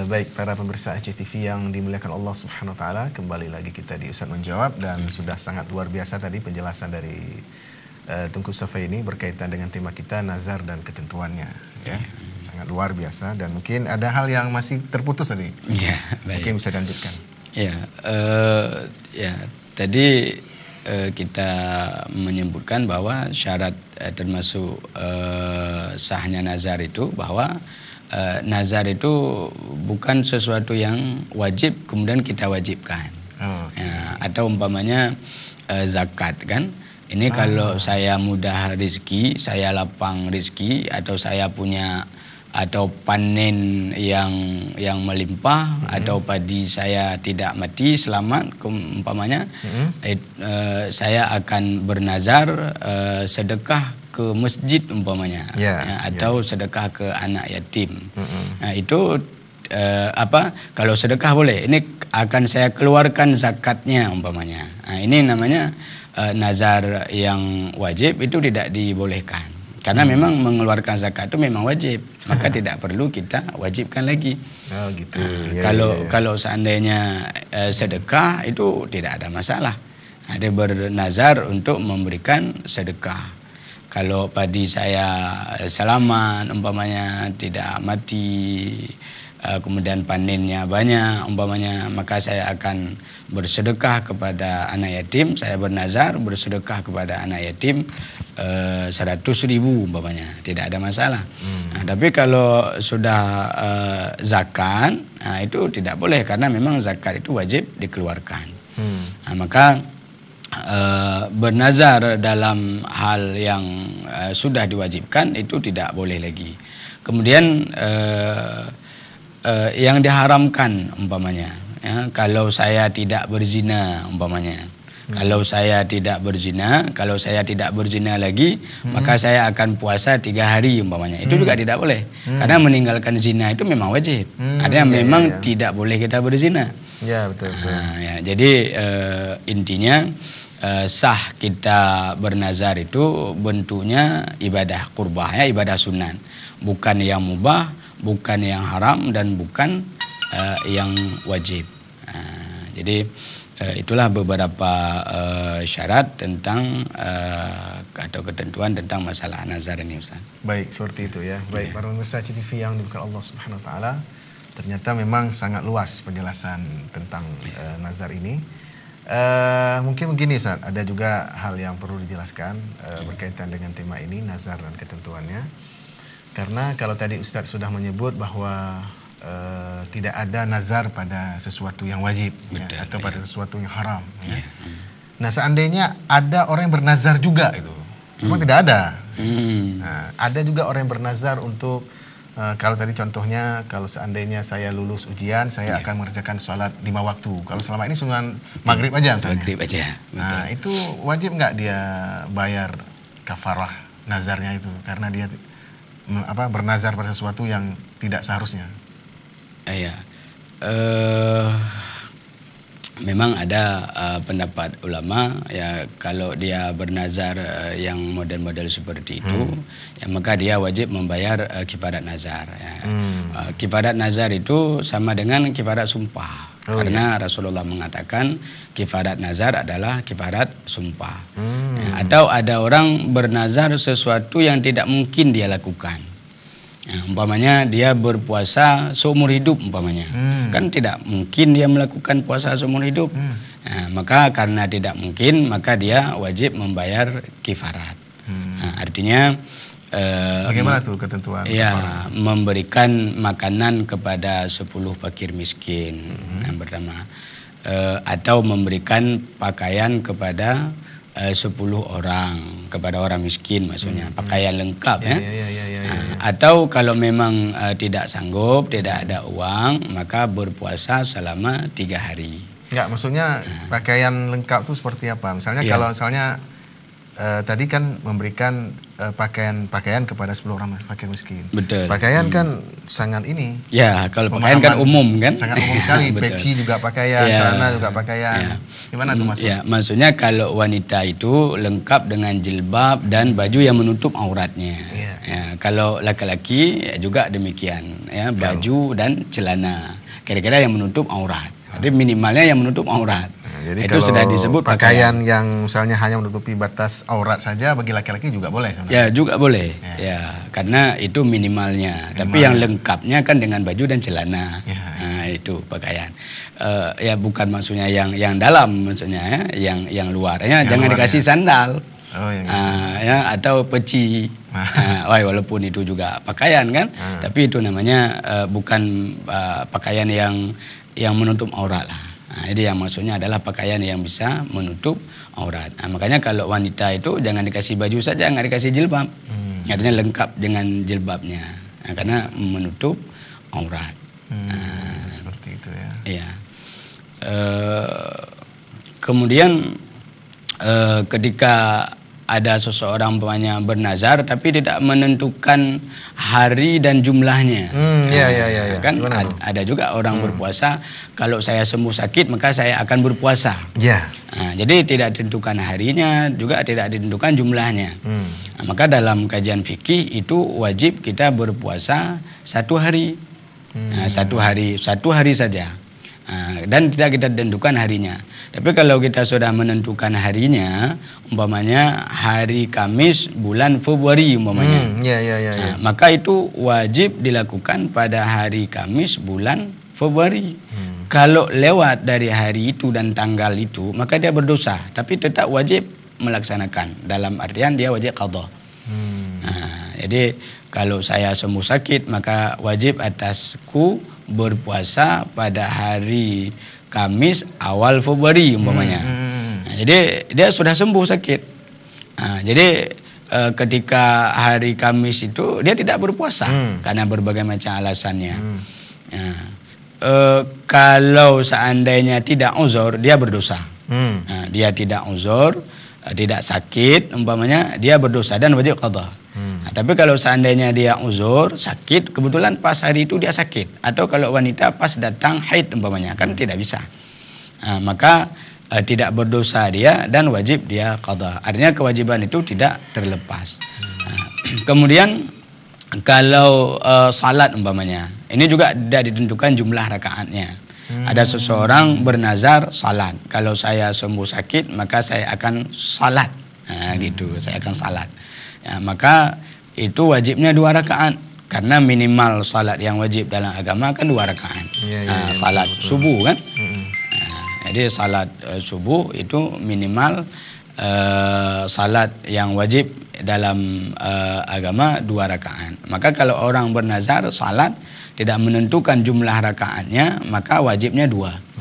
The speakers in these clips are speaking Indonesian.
Baik para pemirsa HCTV yang dimuliakan Allah Subhanahu wa taala, kembali lagi kita di Ustaz Menjawab dan sudah sangat luar biasa tadi penjelasan dari Tengku Safai ini berkaitan dengan tema kita nazar dan ketentuannya ya. Sangat luar biasa dan mungkin ada hal yang masih terputus tadi. Ya, baik. Mungkin bisa dilanjutkan. Ya, tadi kita menyebutkan bahwa syarat termasuk sahnya nazar itu bahwa nazar itu bukan sesuatu yang wajib kemudian kita wajibkan. Ya, atau umpamanya zakat kan. Ini kalau saya mudah rezeki, saya lapang rezeki, atau saya punya atau panen yang melimpah, atau padi saya tidak mati selamat umpamanya, saya akan bernazar sedekah ke masjid umpamanya, atau sedekah ke anak yatim. Nah, itu kalau sedekah boleh, ini akan saya keluarkan zakatnya umpamanya. Nah, ini namanya nazar yang wajib itu tidak dibolehkan. Karena memang mengeluarkan zakat itu memang wajib, maka tidak perlu kita wajibkan lagi. Oh gitu. Kalau seandainya sedekah itu tidak ada masalah. Ada bernazar untuk memberikan sedekah. Kalau padi saya selamat umpamanya tidak mati, kemudian panennya banyak umpamanya, maka saya akan bersedekah kepada anak yatim. Saya bernazar bersedekah kepada anak yatim 100.000 umpamanya, tidak ada masalah. Nah, tapi kalau sudah zakat, nah, itu tidak boleh karena memang zakat itu wajib dikeluarkan. Nah, maka bernazar dalam hal yang sudah diwajibkan itu tidak boleh lagi. Kemudian yang diharamkan umpamanya, ya, kalau saya tidak berzina umpamanya, kalau saya tidak berzina lagi, maka saya akan puasa 3 hari umpamanya. Itu juga tidak boleh, karena meninggalkan zina itu memang wajib. Ada yang memang tidak boleh kita berzina. Ya, betul. Ya, jadi intinya sah kita bernazar itu bentuknya ibadah qurbah, ya, ibadah sunnah, bukan yang mubah, bukan yang haram, dan bukan yang wajib. Jadi itulah beberapa syarat tentang atau ketentuan tentang masalah nazar ini, Ustaz. Baik, seperti itu ya. Baik, para pemirsa HCTV yang dimuliakan Allah Subhanahu wa taala, ternyata memang sangat luas penjelasan tentang nazar ini. Mungkin begini, Ustaz, ada juga hal yang perlu dijelaskan berkaitan dengan tema ini, nazar dan ketentuannya. Karena kalau tadi Ustaz sudah menyebut bahwa tidak ada nazar pada sesuatu yang wajib, betul, ya, atau pada sesuatu yang haram. Ya. Nah, seandainya ada orang yang bernazar juga itu, memang tidak ada. Nah, ada juga orang yang bernazar untuk kalau tadi contohnya, kalau seandainya saya lulus ujian, saya akan mengerjakan sholat 5 waktu. Kalau selama ini cuma maghrib aja misalnya. Maghrib aja. Nah, itu wajib nggak dia bayar kafarah nazarnya itu? Karena dia bernazar pada sesuatu yang tidak seharusnya. Iya. Memang ada pendapat ulama, ya, kalau dia bernazar yang model-model seperti itu, ya, maka dia wajib membayar kifarat nazar. Ya. Kifarat nazar itu sama dengan kifarat sumpah. Karena Rasulullah mengatakan kifarat nazar adalah kifarat sumpah. Ya, atau ada orang bernazar sesuatu yang tidak mungkin dia lakukan. Ya, umpamanya dia berpuasa seumur hidup umpamanya, kan tidak mungkin dia melakukan puasa seumur hidup. Nah, maka karena tidak mungkin, maka dia wajib membayar kifarat. Nah, artinya bagaimana tuh ketentuan? Ya, memberikan makanan kepada 10 fakir miskin yang pertama, atau memberikan pakaian kepada 10 orang, kepada orang miskin maksudnya, pakaian lengkap, ya. Atau kalau memang tidak sanggup, tidak ada uang, maka berpuasa selama 3 hari. Enggak, maksudnya pakaian lengkap itu seperti apa? Misalnya kalau misalnya tadi kan memberikan pakaian kepada 10 orang fakir miskin. Betul. Pakaian kan sangat ini. Ya, kalau pakaian kan umum kan. Sangat umum sekali. Betul. Peci juga pakaian, Ya. celana juga pakaian. Ya. Gimana tuh maksudnya? Ya, maksudnya kalau wanita itu lengkap dengan jilbab dan baju yang menutup auratnya. Ya. Ya, kalau laki-laki juga demikian, ya, baju dan celana. Kira-kira yang menutup aurat. Jadi minimalnya yang menutup aurat. Jadi itu kalau sudah disebut pakaian yang misalnya hanya menutupi batas aurat saja bagi laki-laki juga boleh sebenarnya. Ya, juga boleh. Ya, karena itu minimalnya. Tapi yang lengkapnya kan dengan baju dan celana. Nah, itu pakaian. Ya bukan maksudnya yang dalam, maksudnya ya, yang luar. Ya, jangan luar, dikasih sandal. Oh, ya, atau peci. Walaupun itu juga pakaian kan, tapi itu namanya bukan pakaian yang menutup aurat lah. Nah, jadi yang maksudnya adalah pakaian yang bisa menutup aurat. Nah, makanya kalau wanita itu jangan dikasih baju saja, nggak dikasih jilbab. Artinya lengkap dengan jilbabnya, karena menutup aurat. Seperti itu ya. Iya. Kemudian ketika ada seseorang umpamanya bernazar tapi tidak menentukan hari dan jumlahnya. Ya. Kan ada juga orang berpuasa, kalau saya sembuh sakit maka saya akan berpuasa. Ya. Nah, jadi tidak ditentukan harinya, juga tidak ditentukan jumlahnya. Nah, maka dalam kajian fikih itu wajib kita berpuasa 1 hari. Nah, 1 hari saja. Dan tidak kita tentukan harinya. Tapi kalau kita sudah menentukan harinya, umpamanya hari Kamis bulan Februari umpamanya, Nah, maka itu wajib dilakukan pada hari Kamis bulan Februari. Kalau lewat dari hari itu dan tanggal itu, maka dia berdosa. Tapi tetap wajib melaksanakan. Dalam artian dia wajib qadha. Nah, jadi kalau saya sembuh sakit, maka wajib atasku berpuasa pada hari Kamis awal Februari umpamanya. Nah, jadi dia sudah sembuh sakit. Nah, jadi ketika hari Kamis itu dia tidak berpuasa karena berbagai macam alasannya. Nah, kalau seandainya tidak uzur, dia berdosa. Nah, dia tidak uzur, tidak sakit umpamanya, dia berdosa dan wajib qadha. Nah, tapi kalau seandainya dia uzur, sakit, kebetulan pas hari itu dia sakit, atau kalau wanita pas datang haid umpamanya, kan tidak bisa. Nah, maka tidak berdosa dia dan wajib dia qadha. Artinya kewajiban itu tidak terlepas. Nah, kemudian kalau salat umpamanya, ini juga tidak ditentukan jumlah rakaatnya. Ada seseorang bernazar salat, kalau saya sembuh sakit maka saya akan salat. Nah, gitu, saya akan salat. Ya, maka itu wajibnya 2 rakaat karena minimal salat yang wajib dalam agama kan 2 rakaat. Salat subuh kan. Jadi salat subuh itu minimal salat yang wajib dalam agama 2 rakaat. Maka kalau orang bernazar salat tidak menentukan jumlah rakaatnya, maka wajibnya 2.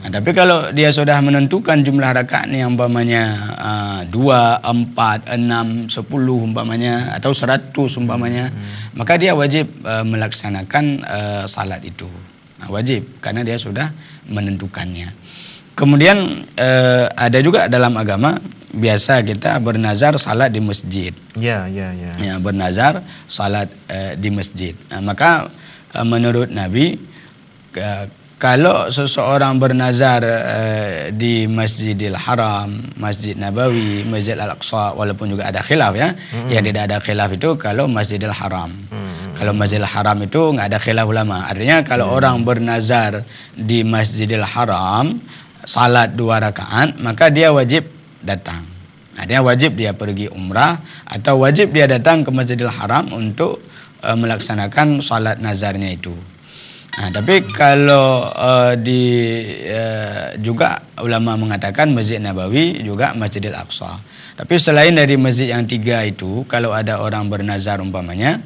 Nah, tapi kalau dia sudah menentukan jumlah rakaatnya umpamanya 2, 4, 6, 10 umpamanya atau 100 umpamanya, maka dia wajib melaksanakan salat itu. Nah, wajib karena dia sudah menentukannya. Kemudian ada juga dalam agama biasa kita bernazar salat di masjid. Ya, bernazar salat di masjid. Nah, maka menurut Nabi, kalau seseorang bernazar di Masjidil Haram, Masjid Nabawi, Masjid Al-Aqsa, walaupun juga ada khilaf ya, yang tidak ada khilaf itu kalau Masjidil Haram. Kalau Masjidil Haram itu nggak ada khilaf ulama. Artinya kalau orang bernazar di Masjidil Haram, salat 2 rakaat, maka dia wajib datang. Artinya wajib dia pergi umrah atau wajib dia datang ke Masjidil Haram untuk melaksanakan salat nazarnya itu. Nah, tapi kalau juga ulama mengatakan Masjid Nabawi juga Masjidil Aqsa. Tapi selain dari masjid yang 3 itu, kalau ada orang bernazar umpamanya,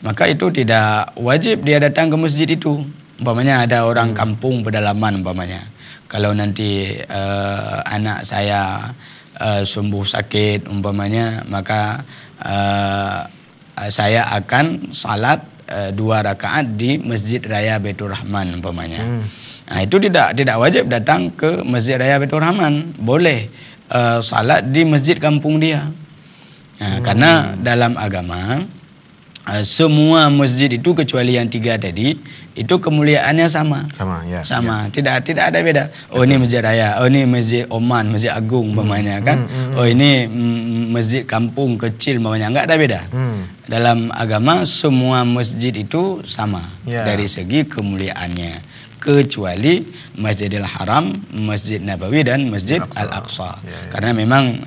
maka itu tidak wajib dia datang ke masjid itu. Umpamanya ada orang kampung pedalaman umpamanya. Kalau nanti anak saya sembuh sakit umpamanya, maka saya akan salat 2 rakaat di Masjid Raya Baitur Rahman umpamanya. Nah, itu tidak wajib datang ke Masjid Raya Baitur Rahman. Boleh salat di masjid kampung dia. Karena dalam agama semua masjid itu kecuali yang 3 tadi itu kemuliaannya sama. Sama. Tidak ada beda. Oh, ini masjid raya, oh ini masjid Oman, masjid agung umpamanya kan. Oh, ini masjid kampung kecil umpamanya, enggak ada beda. Dalam agama semua masjid itu sama dari segi kemuliaannya, kecuali Masjidil Haram, Masjid Nabawi dan Masjid Al-Aqsa. Karena memang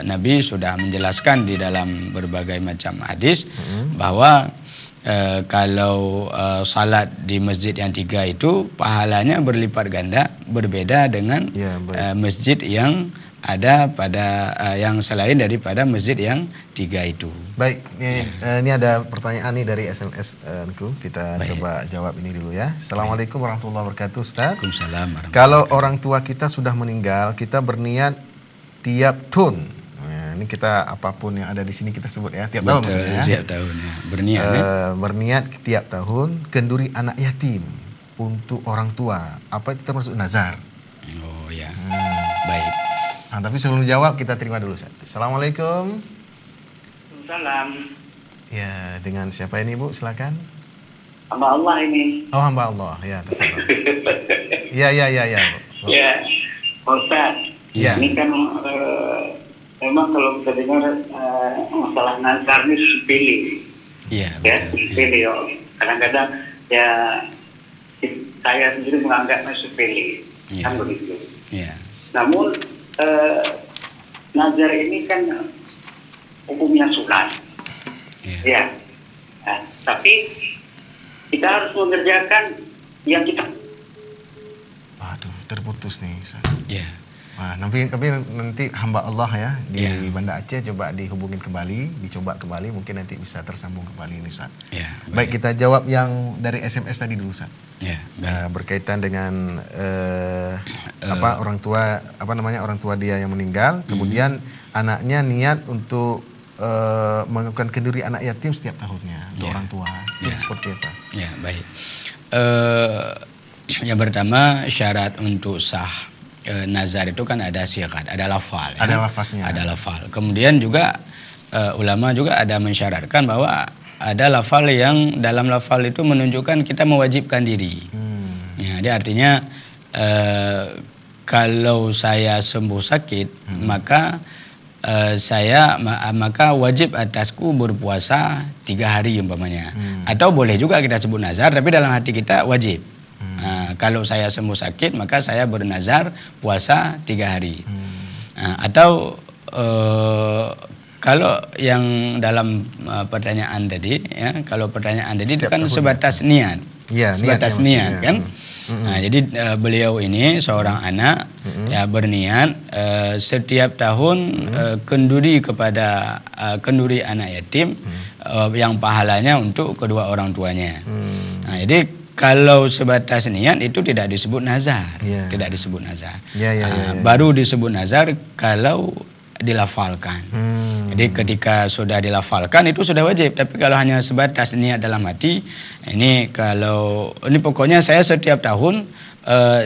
Nabi sudah menjelaskan di dalam berbagai macam hadis bahwa kalau salat di masjid yang 3 itu pahalanya berlipat ganda, berbeda dengan masjid yang ada pada yang selain daripada masjid yang 3 itu. Baik, ini ada pertanyaan nih dari SMS Nku. Kita coba jawab ini dulu ya. Assalamualaikum warahmatullahi wabarakatuh, Ustaz. Waalaikumsalam. Kalau orang tua kita sudah meninggal, kita berniat tiap tahun. Nah, ini kita apapun yang ada di sini kita sebut ya, tiap tahun maksudnya. Tiap tahun ya. Berniat berniat tiap tahun kenduri anak yatim untuk orang tua. Apa itu termasuk nazar? Oh ya. Baik. Nah, tapi sebelum jawab kita terima dulu, Ustaz. Assalamualaikum. Salam. Ya, dengan siapa ini, Bu? Silakan. Hamba Allah ini. Oh, hamba Allah. Ya, tafadhol. Ya, Bu. Ya, Ustaz. Ya. Ini kan memang kalau kita dengar masalah nazar ini sepele. Iya. Ya, sepele. Kadang-kadang ya saya sendiri menganggapnya sepele. Kan begitu. Iya. Namun nazar ini kan hukumnya sunat. Ya. Nah, tapi kita harus mengerjakan yang kita. Waduh, terputus nih, Ustaz. Iya. Wah, nanti hamba Allah ya di Banda Aceh coba dihubungin kembali, dicoba kembali, mungkin nanti bisa tersambung kembali nih, Ustaz. Ya, baik, kita jawab yang dari SMS tadi dulu, Ustaz. Ya, berkaitan dengan orang tua dia yang meninggal, kemudian anaknya niat untuk melakukan kenduri anak yatim setiap tahunnya untuk orang tua. Itu seperti apa? Ya, baik. Yang pertama, syarat untuk sah nazar itu kan ada syigat, ada lafal. Ada lafaznya. Ada lafal. Kemudian juga ulama juga ada mensyaratkan bahwa ada lafal yang dalam lafal itu menunjukkan kita mewajibkan diri. Ya, dia artinya kalau saya sembuh sakit, maka maka wajib atasku berpuasa 3 hari umpamanya. Atau boleh juga kita sebut nazar, tapi dalam hati kita wajib. Kalau saya sembuh sakit, maka saya bernazar puasa 3 hari. Atau kalau yang dalam pertanyaan tadi, ya, kalau pertanyaan tadi itu kan sebatas niat, sebatas niat kan. Nah, jadi beliau ini seorang anak ya berniat setiap tahun kenduri kepada kenduri anak yatim yang pahalanya untuk kedua orang tuanya. Nah, jadi kalau sebatas niat itu tidak disebut nazar, tidak disebut nazar. Baru disebut nazar kalau dilafalkan. Jadi ketika sudah dilafalkan itu sudah wajib. Tapi kalau hanya sebatas niat dalam hati, ini pokoknya saya setiap tahun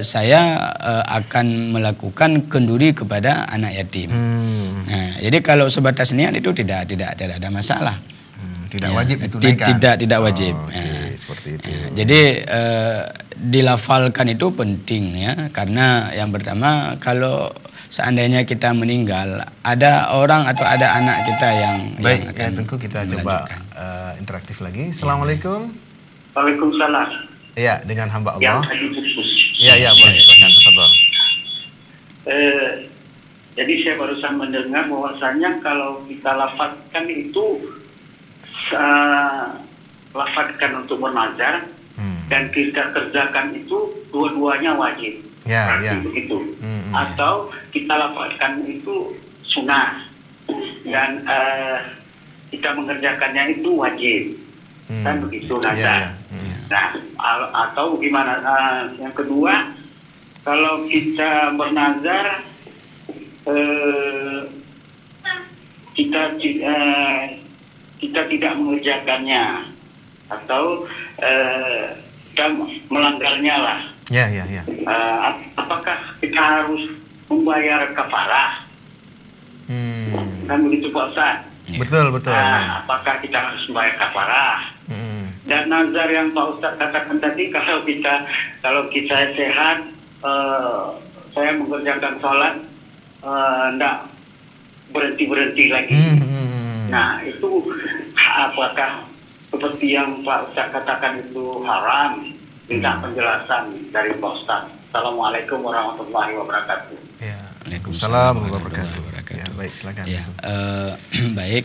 saya akan melakukan kenduri kepada anak yatim. Nah, jadi kalau sebatas niat itu tidak ada masalah. Tidak wajib itu naikkan. Tidak wajib. Seperti itu. Jadi dilafalkan itu penting ya, karena yang pertama kalau seandainya kita meninggal, ada orang atau ada anak kita yang baik, yang tentu kita coba interaktif lagi. Assalamualaikum. Waalaikumsalam. Iya, dengan hamba Allah. Yang tadi putus. Iya, boleh. Silakan, tafadhol. Jadi saya barusan mendengar bahwasanya kalau kita lafazkan itu lafazkan untuk bernazar dan kita kerjakan itu dua-duanya wajib. Begitu. Atau kita lafazkan itu sunnah dan kita mengerjakannya itu wajib. Kan begitu nazar. Nah, atau gimana? Yang kedua, kalau kita bernazar kita tidak mengerjakannya atau kita melanggarnya lah. Ya. Apakah kita harus membayar kafarah Kan begitu Pak Ustaz. Betul. Apakah kita harus membayar kafarah? Dan nazar yang Pak Ustaz katakan tadi, kalau kita sehat, saya mengerjakan sholat, enggak berhenti lagi. Nah, itu apakah seperti yang Pak Ustaz katakan itu haram? Minta penjelasan dari Pak Ustaz. Assalamualaikum warahmatullahi wabarakatuh. Ya. Waalaikumsalam warahmatullahi wabarakatuh. Ya, baik, silakan. Ya, baik.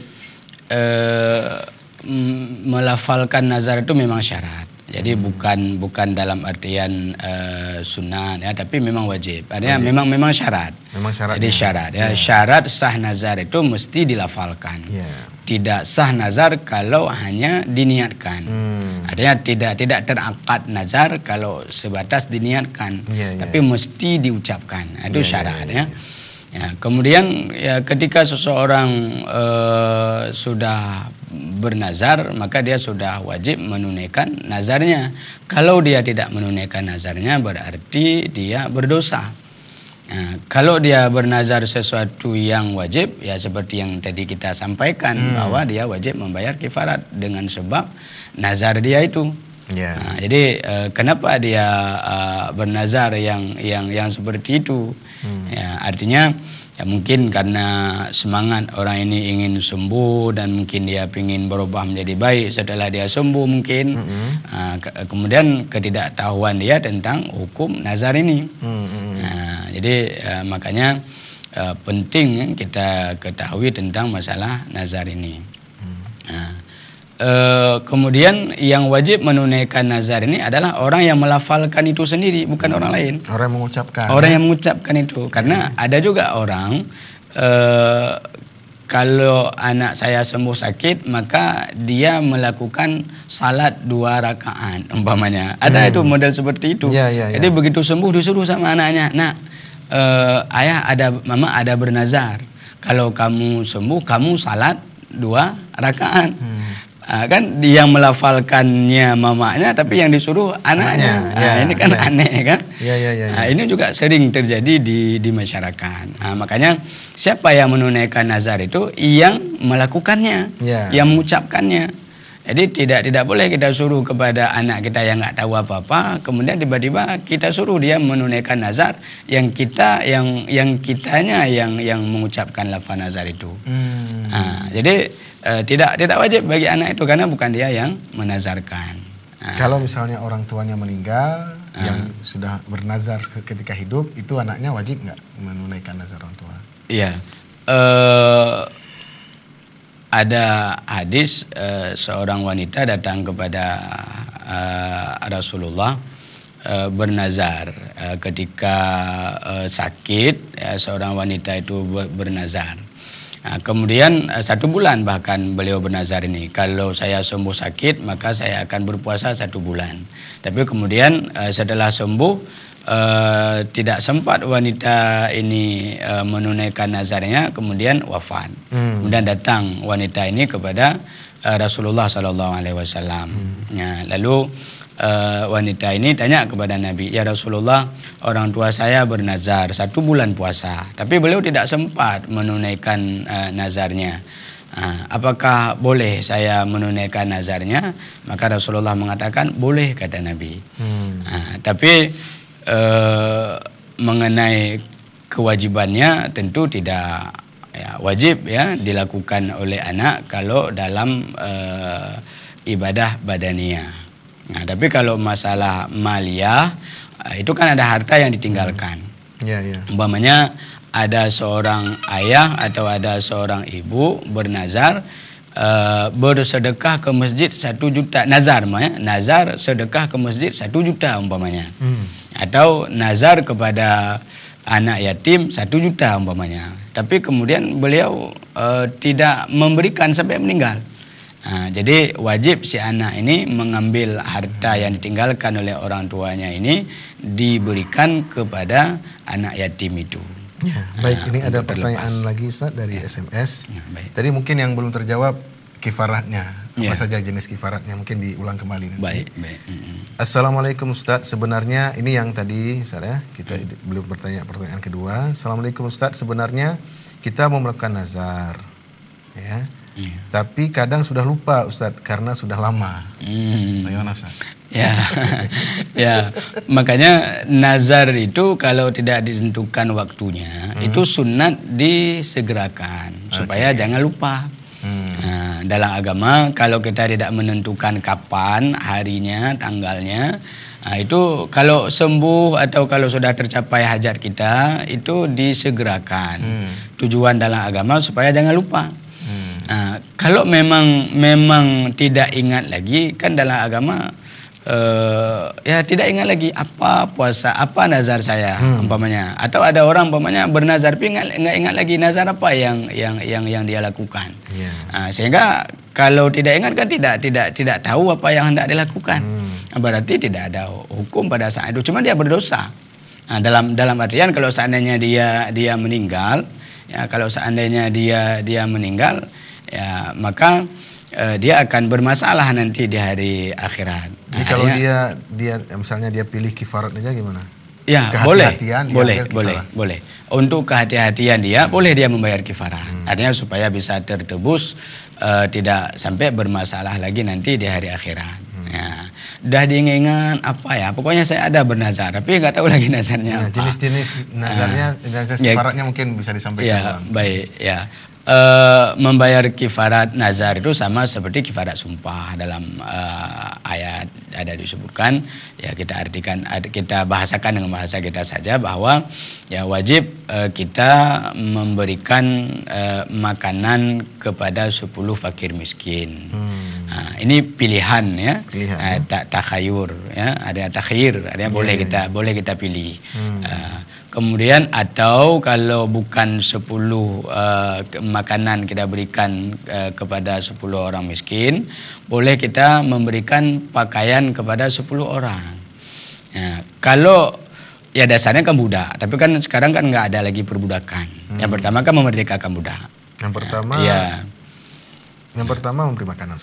Melafalkan nazar itu memang syarat. Jadi bukan dalam artian sunnah ya, tapi memang wajib. Artinya memang syarat. Memang syarat. Jadi syarat ya. Syarat sah nazar itu mesti dilafalkan. Tidak sah nazar kalau hanya diniatkan. Artinya tidak terangkat nazar kalau sebatas diniatkan, tapi mesti diucapkan. Itu syarat ya. Ya, kemudian ya, ketika seseorang sudah bernazar, maka dia sudah wajib menunaikan nazarnya. Kalau dia tidak menunaikan nazarnya, berarti dia berdosa. Nah, kalau dia bernazar sesuatu yang wajib, ya seperti yang tadi kita sampaikan, bahwa dia wajib membayar kifarat dengan sebab nazar dia itu. Nah, jadi kenapa dia bernazar yang seperti itu? Ya, artinya ya mungkin karena semangat orang ini ingin sembuh dan mungkin dia ingin berubah menjadi baik setelah dia sembuh mungkin. Kemudian ketidaktahuan dia tentang hukum nazar ini. Jadi makanya penting kita ketahui tentang masalah nazar ini. Kemudian yang wajib menunaikan nazar ini adalah orang yang melafalkan itu sendiri, bukan orang lain. Orang yang mengucapkan. Orang yang mengucapkan itu. Karena ada juga orang kalau anak saya sembuh sakit, maka dia melakukan salat 2 rakaat umpamanya. Ada itu model seperti itu. Jadi begitu sembuh disuruh sama anaknya, "Nak, ayah mama ada bernazar. Kalau kamu sembuh, kamu salat 2 rakaat." Kan dia melafalkannya mamanya, tapi yang disuruh anaknya. Ini kan aneh kan? Ini juga sering terjadi di masyarakat. Makanya siapa yang menunaikan nazar itu yang melakukannya, yang mengucapkannya. Jadi tidak boleh kita suruh kepada anak kita yang nggak tahu apa-apa, kemudian tiba-tiba kita suruh dia menunaikan nazar yang kitanya yang mengucapkan lafaz nazar itu. Jadi tidak wajib bagi anak itu karena bukan dia yang menazarkan. Kalau misalnya orang tuanya meninggal yang sudah bernazar ketika hidup, itu anaknya wajib nggak menunaikan nazar orang tua? Iya. Ada hadis seorang wanita datang kepada Rasulullah bernazar ketika sakit. Seorang wanita itu bernazar. Kemudian 1 bulan bahkan beliau bernazar ini, kalau saya sembuh sakit maka saya akan berpuasa 1 bulan. Tapi kemudian setelah sembuh tidak sempat wanita ini menunaikan nazarnya, kemudian wafat. Kemudian datang wanita ini kepada Rasulullah SAW. Lalu wanita ini tanya kepada Nabi, "Ya Rasulullah, orang tua saya bernazar 1 bulan puasa, tapi beliau tidak sempat menunaikan nazarnya. Apakah boleh saya menunaikan nazarnya?" Maka Rasulullah mengatakan, "Boleh," kata Nabi. Tapi mengenai kewajibannya tentu tidak wajib dilakukan oleh anak kalau dalam ibadah badaniyah. Tapi kalau masalah maliyah, itu kan ada harta yang ditinggalkan. Umpamanya ada seorang ayah atau ada seorang ibu bernazar bersedekah ke masjid 1 juta, nazar sedekah ke masjid 1 juta umpamanya. Atau nazar kepada anak yatim 1 juta umpamanya. Tapi kemudian beliau tidak memberikan sampai meninggal. Jadi wajib si anak ini mengambil harta yang ditinggalkan oleh orang tuanya ini diberikan kepada anak yatim itu. Baik, ini ada pertanyaan lagi Ustaz dari SMS. Tadi mungkin yang belum terjawab kifaratnya. Apa saja jenis kifaratnya, mungkin diulang kembali. Baik. Assalamualaikum Ustaz, sebenarnya ini yang tadi Ustaz kita belum bertanya pertanyaan kedua. Assalamualaikum Ustaz, sebenarnya kita mau melakukan nazar. ya. Tapi kadang sudah lupa Ustadz karena sudah lama. Bagaimana Ustadz? Ya, ya. Makanya nazar itu kalau tidak ditentukan waktunya, itu sunat disegerakan supaya jangan lupa. Nah, dalam agama kalau kita tidak menentukan kapan harinya, tanggalnya, nah, itu kalau sembuh atau kalau sudah tercapai hajat kita itu disegerakan. Tujuan dalam agama supaya jangan lupa. Nah, kalau memang tidak ingat lagi, kan dalam agama ya tidak ingat lagi apa puasa, apa nazar saya umpamanya. Atau ada orang umpamanya bernazar tapi nggak ingat lagi nazar apa yang dia lakukan. Nah, sehingga kalau tidak ingat kan tidak tahu apa yang hendak dilakukan. Berarti tidak ada hukum pada saat itu, cuma dia berdosa. Nah, dalam artian kalau seandainya dia meninggal, ya kalau seandainya dia meninggal, ya maka dia akan bermasalah nanti di hari akhirat. Jadi kalau dia misalnya dia pilih kifarat aja gimana? Ya boleh. Untuk kehati-hatian dia boleh dia membayar kifarah. Artinya supaya bisa tertebus, tidak sampai bermasalah lagi nanti di hari akhirat. Ya. Dah diingat apa ya? Pokoknya saya ada bernazar, tapi nggak tahu lagi nazarnya. Jenis-jenis nazarnya, jenis kifaratnya mungkin bisa disampaikan. Ya, baik. Ya. Membayar kifarat nazar itu sama seperti kifarat sumpah dalam ayat ada disebutkan, ya kita artikan, kita bahasakan dengan bahasa kita saja bahwa ya wajib kita memberikan makanan kepada 10 fakir miskin. Nah, ini pilihan ya, takhayur ya, ada takhir, artinya boleh kita pilih. Kemudian atau kalau bukan 10 makanan kita berikan kepada 10 orang miskin, boleh kita memberikan pakaian kepada 10 orang. Ya, kalau ya dasarnya kan budak, tapi kan sekarang kan nggak ada lagi perbudakan. Yang pertama kan memerdekakan budak. Yang pertama memberi makanan.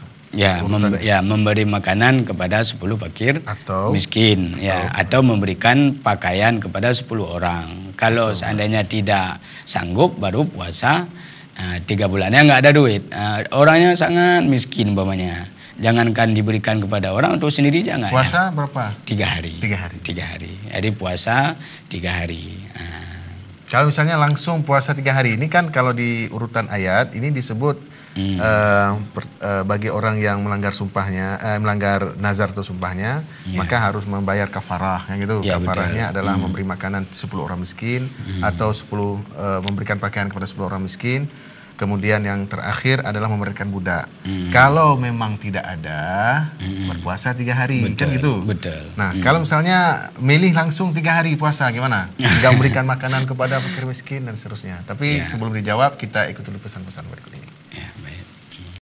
Memberi makanan kepada 10 fakir atau miskin, atau memberikan pakaian kepada 10 orang. Kalau seandainya tidak sanggup baru puasa 3 bulannya nggak ada duit. Orangnya sangat miskin umpamanya. Jangankan diberikan kepada orang, untuk sendiri jangan. Puasa berapa? 3 hari. 3 hari. Jadi puasa 3 hari. Kalau misalnya langsung puasa 3 hari, ini kan kalau di urutan ayat ini disebut bagi orang yang melanggar sumpahnya, melanggar nazar atau sumpahnya, maka harus membayar kafarah, yang itu kafarahnya adalah memberi makanan 10 orang miskin atau 10 memberikan pakaian kepada 10 orang miskin. Kemudian yang terakhir adalah memberikan budak. Kalau memang tidak ada, berpuasa 3 hari, kan gitu. Nah, kalau misalnya milih langsung 3 hari puasa, gimana? Tidak memberikan makanan kepada fakir miskin dan seterusnya. Tapi sebelum dijawab, kita ikut dulu pesan-pesan berikut ini.